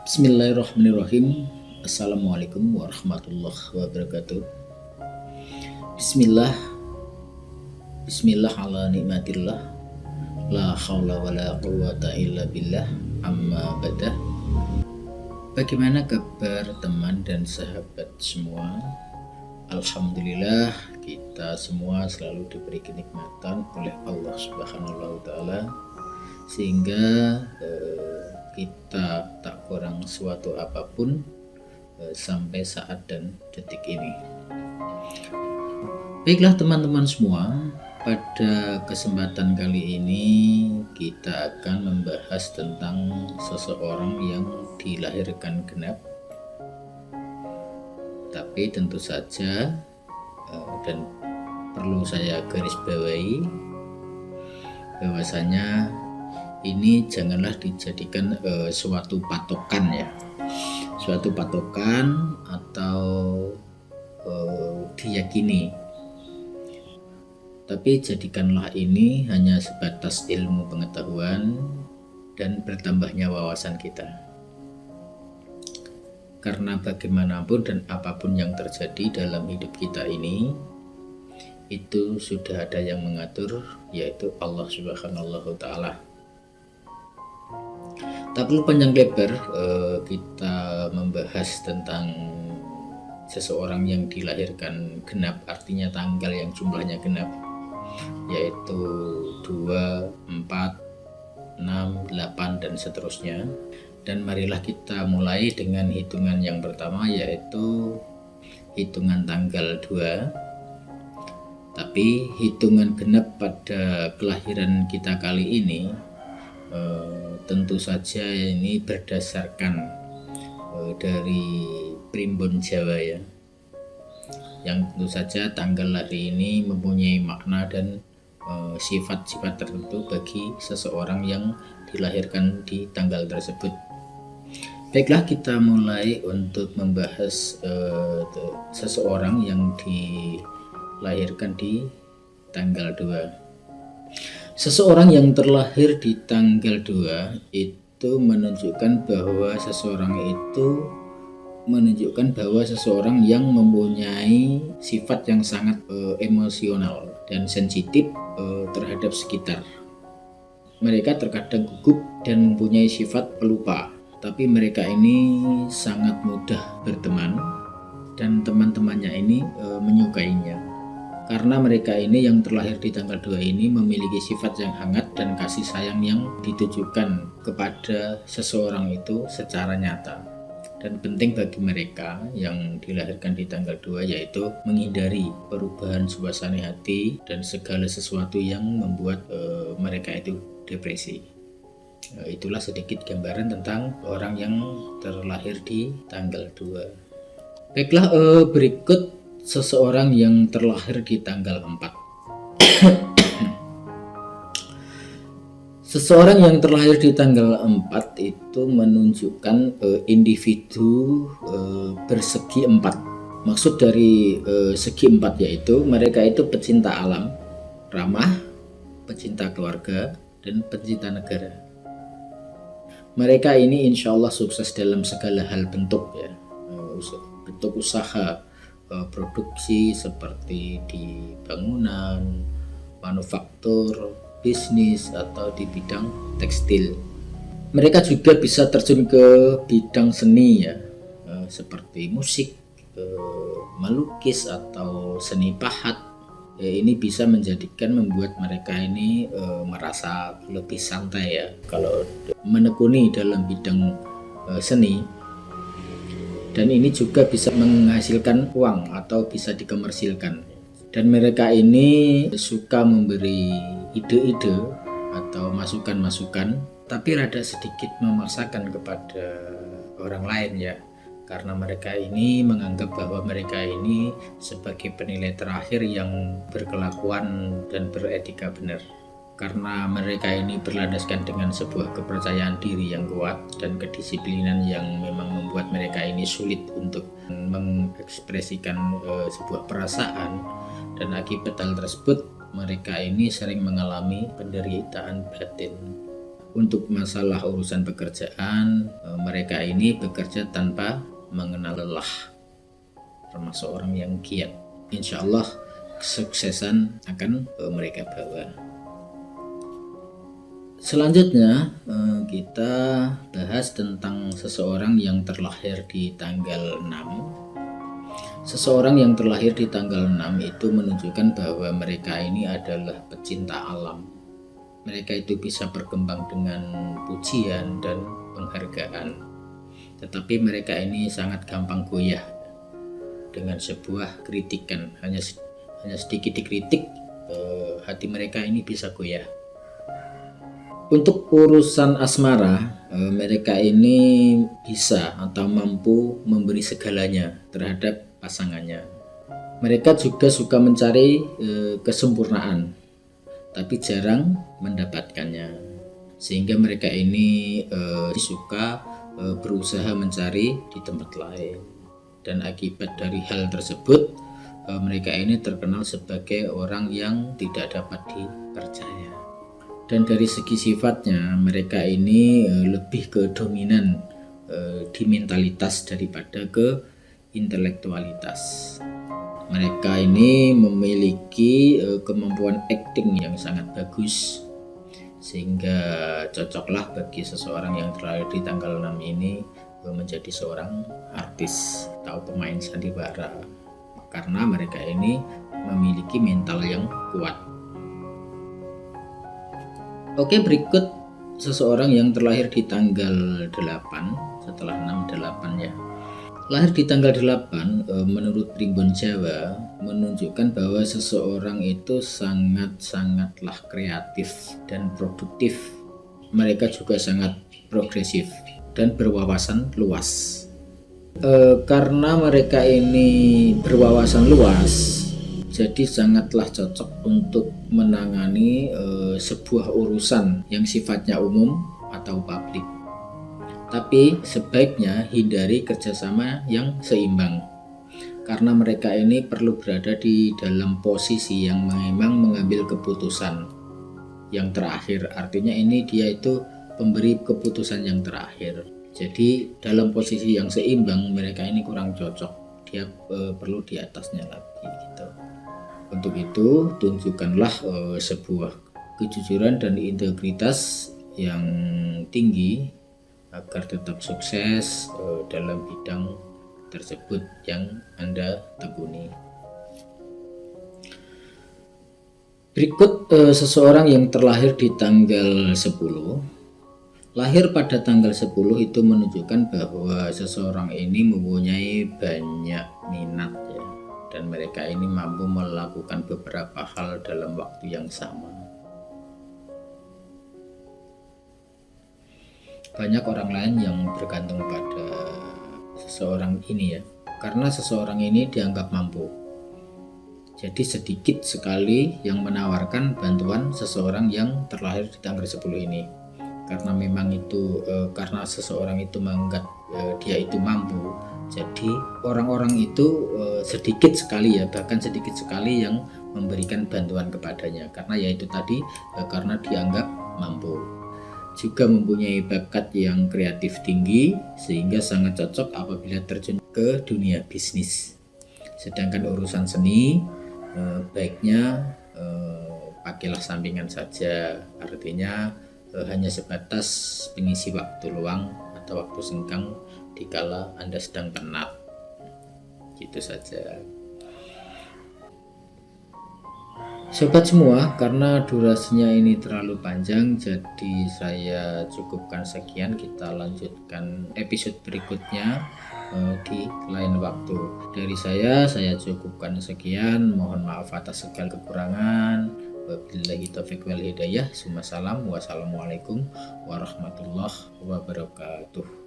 Bismillahirrahmanirrahim. Assalamualaikum warahmatullahi wabarakatuh. Bismillah, Bismillah ala nikmatillah. La haula wa la quwata illa billah. Amma badah. Bagaimana kabar teman dan sahabat semua? Alhamdulillah, kita semua selalu diberi kenikmatan oleh Allah Subhanahu wa taala sehingga kita tak kurang suatu apapun sampai saat dan detik ini. Baiklah teman-teman semua, pada kesempatan kali ini kita akan membahas tentang seseorang yang dilahirkan genap. Tapi tentu saja dan perlu saya garis bawahi bahwasanya ini janganlah dijadikan suatu patokan ya, suatu patokan atau diyakini. Tapi jadikanlah ini hanya sebatas ilmu pengetahuan dan bertambahnya wawasan kita. Karena bagaimanapun dan apapun yang terjadi dalam hidup kita ini, itu sudah ada yang mengatur, yaitu Allah Subhanahu wa taala. Tak perlu panjang lebar kita membahas tentang seseorang yang dilahirkan genap, artinya tanggal yang jumlahnya genap, yaitu 2, 4, 6, 8 dan seterusnya. Dan marilah kita mulai dengan hitungan yang pertama, yaitu hitungan tanggal 2. Tapi hitungan genap pada kelahiran kita kali ini tentu saja ini berdasarkan dari primbon Jawa ya, yang tentu saja tanggal lahir ini mempunyai makna dan sifat-sifat tertentu bagi seseorang yang dilahirkan di tanggal tersebut. Baiklah, kita mulai untuk membahas seseorang yang dilahirkan di tanggal 2. Seseorang yang terlahir di tanggal 2 itu menunjukkan bahwa seseorang yang mempunyai sifat yang sangat emosional dan sensitif terhadap sekitar. Mereka terkadang gugup dan mempunyai sifat pelupa, tapi mereka ini sangat mudah berteman dan teman-temannya ini menyukainya. Karena mereka ini yang terlahir di tanggal 2 ini memiliki sifat yang hangat dan kasih sayang yang ditujukan kepada seseorang itu secara nyata. Dan penting bagi mereka yang dilahirkan di tanggal 2 yaitu menghindari perubahan suasana hati dan segala sesuatu yang membuat mereka itu depresi. Itulah sedikit gambaran tentang orang yang terlahir di tanggal 2. Baiklah, berikut seseorang yang terlahir di tanggal 4. Seseorang yang terlahir di tanggal 4 itu menunjukkan individu bersegi 4. Maksud dari segi 4 yaitu mereka itu pecinta alam, ramah, pecinta keluarga, dan pecinta negara. Mereka ini insya Allah sukses dalam segala hal bentuk ya, bentuk usaha produksi seperti di bangunan, manufaktur, bisnis, atau di bidang tekstil. Mereka juga bisa terjun ke bidang seni ya, seperti musik, melukis, atau seni pahat. Ini bisa membuat mereka ini merasa lebih santai ya kalau menekuni dalam bidang seni. Dan ini juga bisa menghasilkan uang atau bisa dikomersilkan. Dan mereka ini suka memberi ide-ide atau masukan-masukan, tapi rada sedikit memaksakan kepada orang lain ya. Karena mereka ini menganggap bahwa mereka ini sebagai penilai terakhir yang berkelakuan dan beretika benar. Karena mereka ini berlandaskan dengan sebuah kepercayaan diri yang kuat dan kedisiplinan yang memang membuat mereka ini sulit untuk mengekspresikan sebuah perasaan, dan akibat hal tersebut mereka ini sering mengalami penderitaan batin. Untuk masalah urusan pekerjaan, mereka ini bekerja tanpa mengenal lelah, termasuk orang yang giat. Insya Allah kesuksesan akan mereka bawa. Selanjutnya kita bahas tentang seseorang yang terlahir di tanggal 6. Seseorang yang terlahir di tanggal 6 itu menunjukkan bahwa mereka ini adalah pecinta alam. Mereka itu bisa berkembang dengan pujian dan penghargaan. Tetapi mereka ini sangat gampang goyah dengan sebuah kritikan. Hanya sedikit dikritik, hati mereka ini bisa goyah. Untuk urusan asmara, mereka ini bisa atau mampu memberi segalanya terhadap pasangannya. Mereka juga suka mencari kesempurnaan, tapi jarang mendapatkannya. Sehingga mereka ini suka berusaha mencari di tempat lain. Dan akibat dari hal tersebut, mereka ini terkenal sebagai orang yang tidak dapat dipercaya. Dan dari segi sifatnya, mereka ini lebih ke dominan di mentalitas daripada ke intelektualitas. Mereka ini memiliki kemampuan acting yang sangat bagus, sehingga cocoklah bagi seseorang yang terlahir di tanggal 6 ini menjadi seorang artis atau pemain sandiwara, karena mereka ini memiliki mental yang kuat. Oke, berikut seseorang yang terlahir di tanggal 8, setelah 6, 8 ya. Lahir di tanggal 8 menurut Primbon Jawa menunjukkan bahwa seseorang itu sangatlah kreatif dan produktif. Mereka juga sangat progresif dan berwawasan luas. Karena mereka ini berwawasan luas, jadi sangatlah cocok untuk menangani sebuah urusan yang sifatnya umum atau publik. Tapi sebaiknya hindari kerjasama yang seimbang, karena mereka ini perlu berada di dalam posisi yang memang mengambil keputusan yang terakhir. Artinya ini dia itu pemberi keputusan yang terakhir. Jadi dalam posisi yang seimbang mereka ini kurang cocok. Dia perlu di atasnya lagi gitu. Untuk itu tunjukkanlah sebuah kejujuran dan integritas yang tinggi agar tetap sukses dalam bidang tersebut yang Anda tekuni. Berikut seseorang yang terlahir di tanggal 10. Lahir pada tanggal 10 itu menunjukkan bahwa seseorang ini mempunyai banyak minat ya, dan mereka ini mampu melakukan beberapa hal dalam waktu yang sama. Banyak orang lain yang bergantung pada seseorang ini ya, karena seseorang ini dianggap mampu. Jadi sedikit sekali yang menawarkan bantuan seseorang yang terlahir di tanggal 10 ini. Karena memang itu karena seseorang itu menganggap dia itu mampu. Jadi orang-orang itu sedikit sekali ya, bahkan sedikit sekali yang memberikan bantuan kepadanya, karena yaitu tadi karena dianggap mampu. Juga mempunyai bakat yang kreatif tinggi, sehingga sangat cocok apabila terjun ke dunia bisnis. Sedangkan urusan seni baiknya pakailah sampingan saja, artinya hanya sebatas pengisi waktu luang atau waktu senggang dikala Anda sedang penat. Gitu saja. Sobat semua, karena durasinya ini terlalu panjang, jadi saya cukupkan sekian. Kita lanjutkan episode berikutnya di lain waktu. Dari saya cukupkan sekian. Mohon maaf atas segala kekurangan. Wabillahi taufiq wal hidayah. Wassalamualaikum warahmatullahi wabarakatuh.